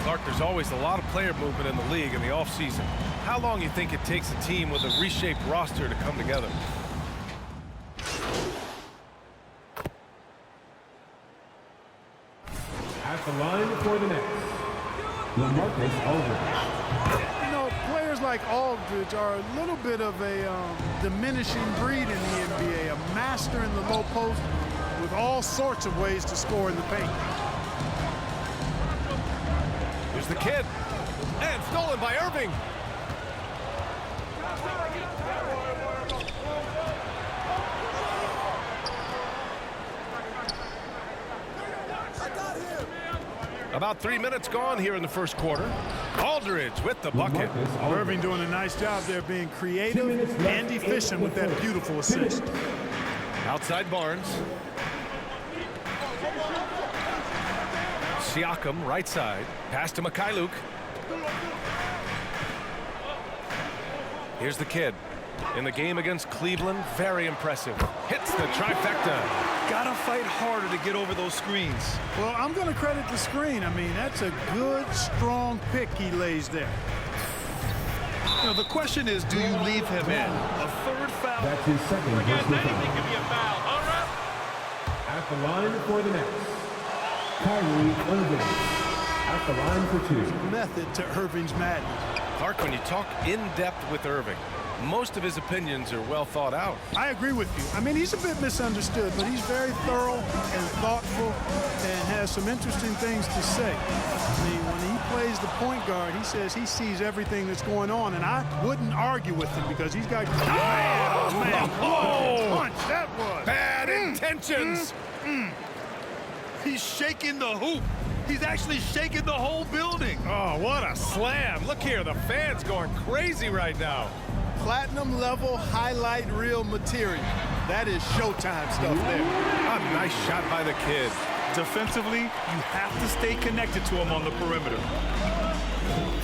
Clark, there's always a lot of player movement in the league in the offseason. How long do you think it takes a team with a reshaped roster to come together? At the line for the Nets, LaMarcus Aldridge. You know, players like Aldridge are a little bit of a diminishing breed in the NBA, a master in the low post with all sorts of ways to score in the paint. Here's the kid. And stolen by Irving. About 3 minutes gone here in the first quarter. Aldridge with the bucket. Irving doing a nice job there being creative and efficient with that beautiful assist. Outside Barnes. Siakam, right side. Pass to Mikhailuk. Here's the kid. In the game against Cleveland, very impressive. Hits the trifecta. Gotta fight harder to get over those screens. Well, I'm going to credit the screen. I mean, that's a good, strong pick he lays there. You know, the question is, do you leave him in? A third foul. That's his second personal foul. Anything can be a foul. All right. At the line for the Nets, Kyrie Irving. At the line for two. Method to Irving's madness. Clark, when you talk in depth with Irving, most of his opinions are well thought out. I agree with you. I mean, he's a bit misunderstood, but he's very thorough and thoughtful and has some interesting things to say. I mean, when he plays the point guard, he says he sees everything that's going on, and I wouldn't argue with him because he's got... Oh, man. What a punch that was. Bad intentions. He's shaking the hoop. He's actually shaking the whole building. Oh, what a slam. Look here, the fans going crazy right now. Platinum level highlight reel material. That is Showtime stuff there. A nice shot by the kid. Defensively, you have to stay connected to him on the perimeter.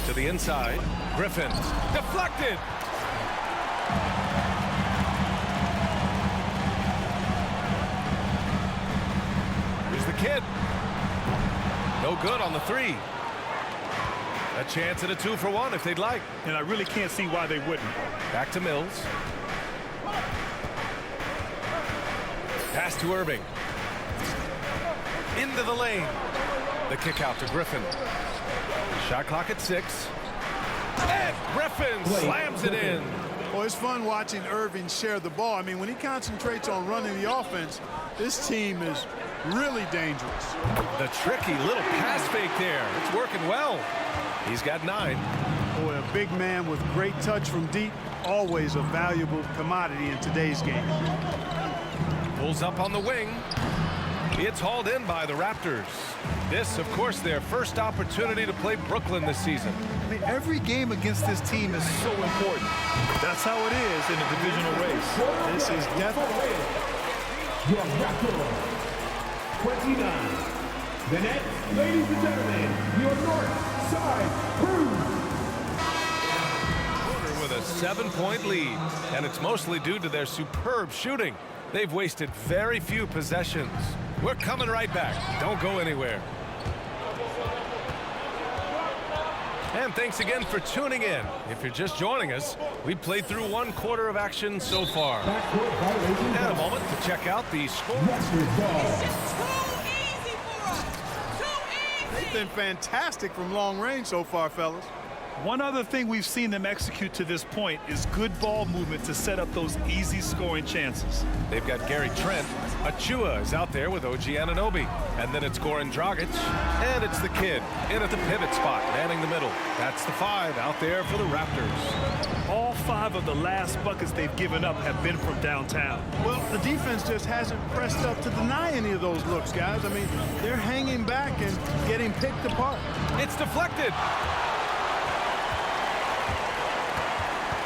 To the inside, Griffin. Deflected. Here's the kid. No good on the three. A chance at a 2-for-1 if they'd like. And I really can't see why they wouldn't. Back to Mills. Pass to Irving. Into the lane. The kick out to Griffin. Shot clock at 6. And Griffin slams it in. Well, it's fun watching Irving share the ball. I mean, when he concentrates on running the offense, this team is really dangerous. The tricky little pass fake there. It's working well. He's got 9. Boy, a big man with great touch from deep, always a valuable commodity in today's game. Pulls up on the wing. It's hauled in by the Raptors. This, of course, their first opportunity to play Brooklyn this season. I mean, every game against this team is so important. That's how it is in a divisional race. This is definitely Your Raptors, 29. The Nets, ladies and gentlemen, your North Side Crew. With a 7-point lead, and it's mostly due to their superb shooting. They've wasted very few possessions. We're coming right back. Don't go anywhere. And thanks again for tuning in. If you're just joining us, we played through 1 quarter of action so far. And a moment to check out the score. They've been fantastic from long range so far, fellas. One other thing we've seen them execute to this point is good ball movement to set up those easy scoring chances. They've got Gary Trent. Achua is out there with OG Anunoby. And then it's Goran Dragic. And it's the kid in at the pivot spot, manning the middle. That's the 5 out there for the Raptors. All 5 of the last buckets they've given up have been from downtown. Well, the defense just hasn't pressed up to deny any of those looks, guys. I mean, they're hanging back and getting picked apart. It's deflected.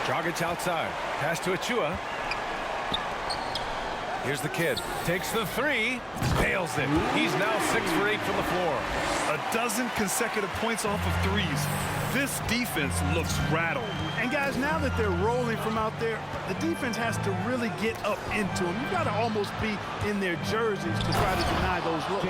Dragic outside. Pass to Achua. Here's the kid. Takes the 3. Nails it. He's now 6 for 8 from the floor. A dozen consecutive points off of threes. This defense looks rattled. And guys, now that they're rolling from out there, the defense has to really get up into them. You've got to almost be in their jerseys to try to deny those looks.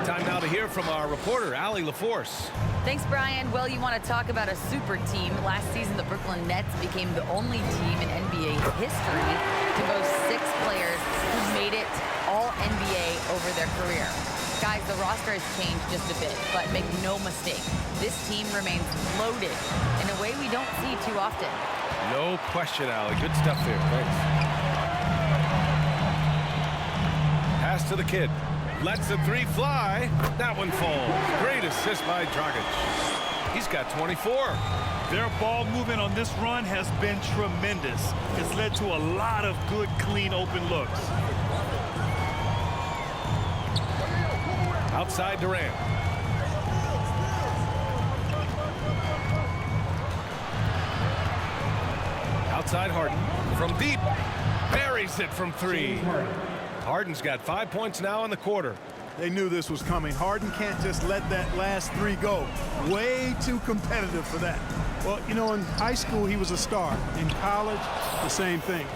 Time now to hear from our reporter, Allie LaForce. Thanks, Brian. Well, you want to talk about a super team. Last season, the Brooklyn Nets became the only team in NBA history to boast 6 players who made it all NBA over their career. Guys, the roster has changed just a bit, but make no mistake, this team remains loaded in a way we don't see too often. No question, Allie. Good stuff there. Thanks. Pass to the kid. Lets the 3 fly. That one falls. Great assist by Dragic. He's got 24. Their ball movement on this run has been tremendous. It's led to a lot of good, clean, open looks. Outside Durant. Outside Harden. From deep. Buries it from 3. Harden's got 5 points now in the quarter. They knew this was coming. Harden can't just let that last 3 go. Way too competitive for that. Well, you know, in high school, he was a star. In college, the same thing.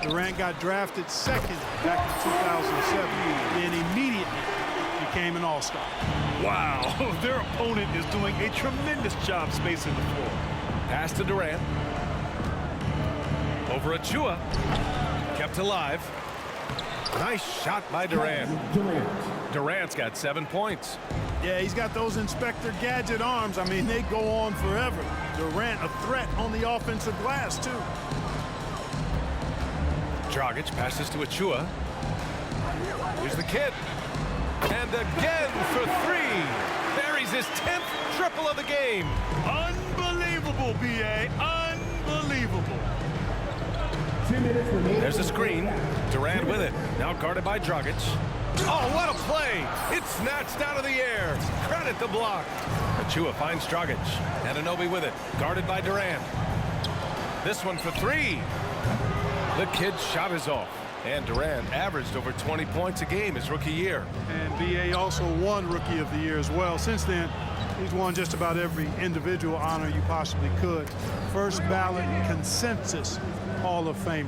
Durant got drafted 2nd back in 2007 and immediately became an all-star. Wow, their opponent is doing a tremendous job spacing the floor. Pass to Durant. Over Achua. Kept alive. Nice shot by Durant. Durant's got 7 points. Yeah, he's got those Inspector Gadget arms. I mean, they go on forever. Durant, a threat on the offensive glass, too. Dragic passes to Achua. Here's the kid. And again for 3. Buries his 10th triple of the game. Unbelievable, B.A. Unbelievable. 2 minutes remaining. There's a screen. Durant with it. Now guarded by Dragic. Oh, what a play! It's snatched out of the air. Credit the block. Achua finds Dragic. Anunoby with it. Guarded by Durant. This one for 3. The kid's shot is off. And Durant averaged over 20 points a game his rookie year. And B.A. also won Rookie of the Year as well. Since then, he's won just about every individual honor you possibly could. First ballot consensus Hall of Famer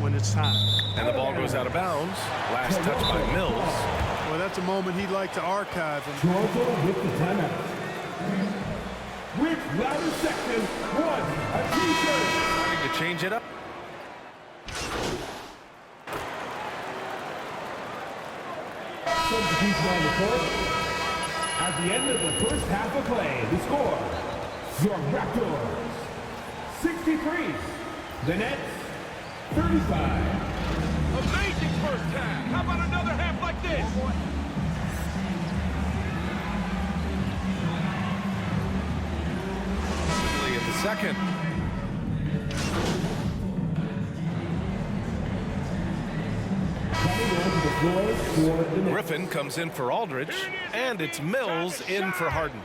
when it's time. And the ball goes out of bounds. Last touch by Mills. Well, that's a moment he'd like to archive. And Toronto with the timeout. With louder section, 1, a T-shirt. Trying to change it up. Substitution on the court. At the end of the first half of play, the score, your Raptors, 63. The Nets, 35. Amazing first half. How about another half like this? Quickly in the second. Griffin comes in for Aldridge, and it's Mills in for Harden.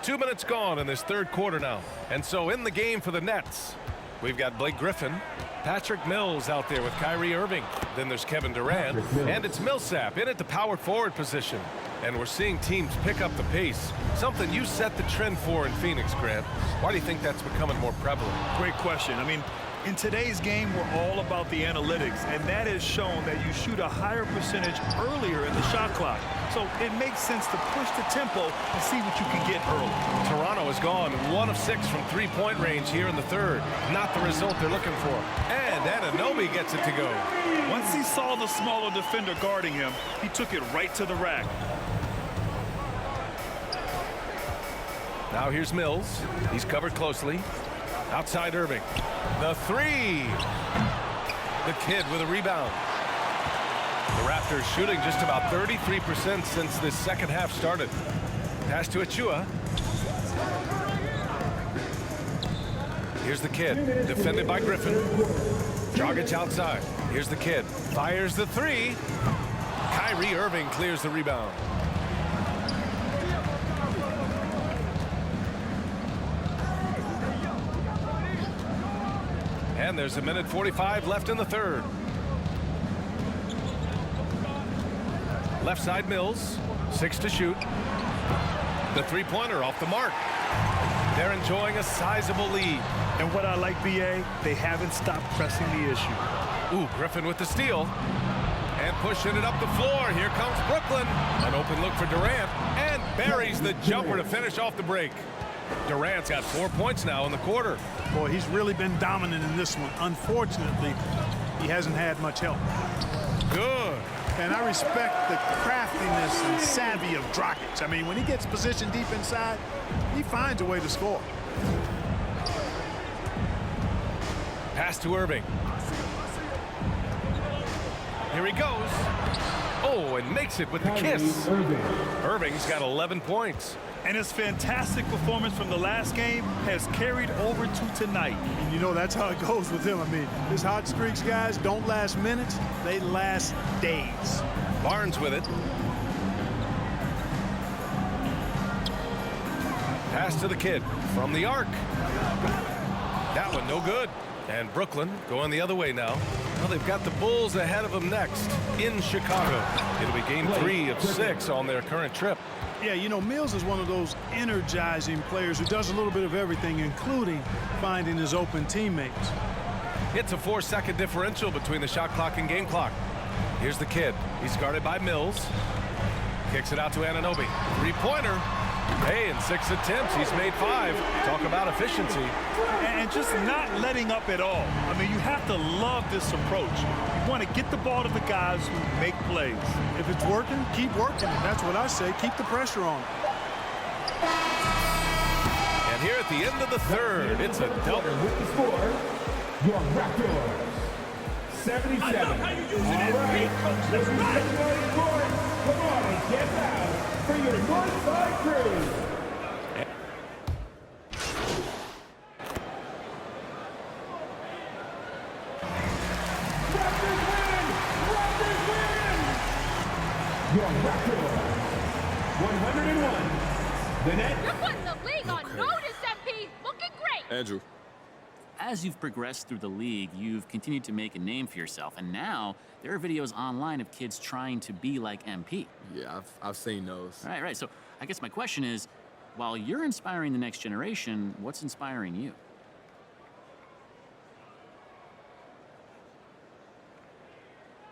2 minutes gone in this third quarter now. And so in the game for the Nets, we've got Blake Griffin, Patrick Mills out there with Kyrie Irving. Then there's Kevin Durant, and it's Millsap in at the power forward position. And we're seeing teams pick up the pace, something you set the trend for in Phoenix, Grant. Why do you think that's becoming more prevalent? Great question. I mean, in today's game, we're all about the analytics, and that has shown that you shoot a higher percentage earlier in the shot clock. So it makes sense to push the tempo and see what you can get early. Toronto has gone 1 of 6 from three-point range here in the third. Not the result they're looking for. And Anunoby gets it to go. Once he saw the smaller defender guarding him, he took it right to the rack. Now here's Mills. He's covered closely. Outside Irving. The 3. The kid with a rebound. The Raptors shooting just about 33% since this second half started. Pass to Achua. Here's the kid, defended by Griffin. Dragic outside. Here's the kid. Fires the 3. Kyrie Irving clears the rebound. And there's 1:45 left in the third. Left side Mills, 6 to shoot. The three-pointer off the mark. They're enjoying a sizable lead. And what I like, BA, they haven't stopped pressing the issue. Ooh, Griffin with the steal. And pushing it up the floor. Here comes Brooklyn. An open look for Durant. And buries the jumper to finish off the break. Durant's got 4 points now in the quarter. Boy, he's really been dominant in this one. Unfortunately, he hasn't had much help. Good. And I respect the craftiness and savvy of Dragic. I mean, when he gets positioned deep inside, he finds a way to score. Pass to Irving. Here he goes. Oh, and makes it with the kiss. Irving's got 11 points. And his fantastic performance from the last game has carried over to tonight. And you know, that's how it goes with him. I mean, his hot streaks, guys, don't last minutes. They last days. Barnes with it. Pass to the kid from the arc. That one no good. And Brooklyn going the other way now. Well, they've got the Bulls ahead of them next in Chicago. It'll be game 3 of 6 on their current trip. Yeah, you know, Mills is one of those energizing players who does a little bit of everything, including finding his open teammates. It's a 4-second differential between the shot clock and game clock. Here's the kid. He's guarded by Mills. Kicks it out to Anunoby. Three-pointer. Hey, in 6 attempts, he's made 5. Talk about efficiency. And just not letting up at all. I mean, you have to love this approach. You want to get the ball to the guys who make plays. If it's working, keep working. That's what I say. Keep the pressure on. And here at the end of the third, it's a double. With the score, your Raptors, 77. All right, let's get going. Come on and get out for your Northside Crew. Your Raptors, 101. The Nets. You're putting the league on notice, MP. Looking great. Andrew. As you've progressed through the league, you've continued to make a name for yourself, and now there are videos online of kids trying to be like MP. Yeah, I've seen those. Right. So I guess my question is, while you're inspiring the next generation, what's inspiring you?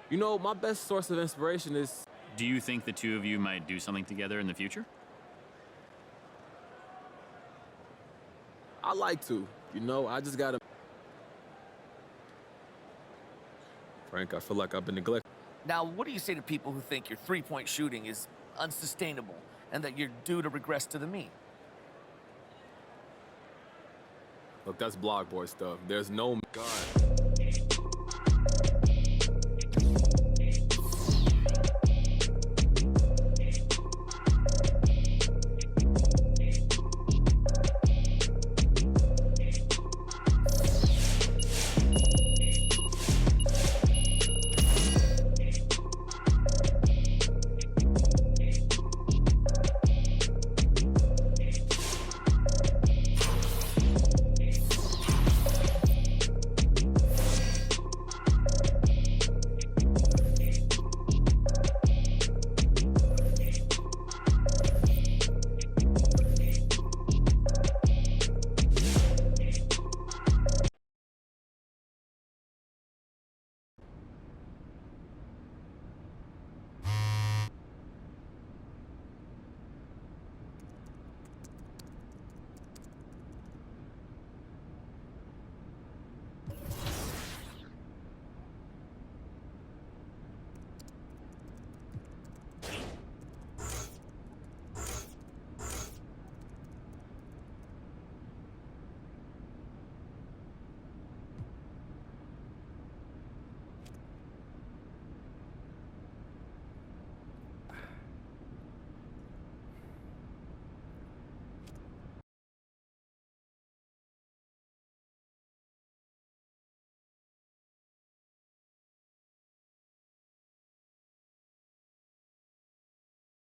You know, my best source of inspiration is... Do you think the two of you might do something together in the future? I like to. You know, I just gotta... Frank, I feel like I've been neglected. Now, what do you say to people who think your three-point shooting is unsustainable and that you're due to regress to the mean? Look, that's blog boy stuff. There's no... God.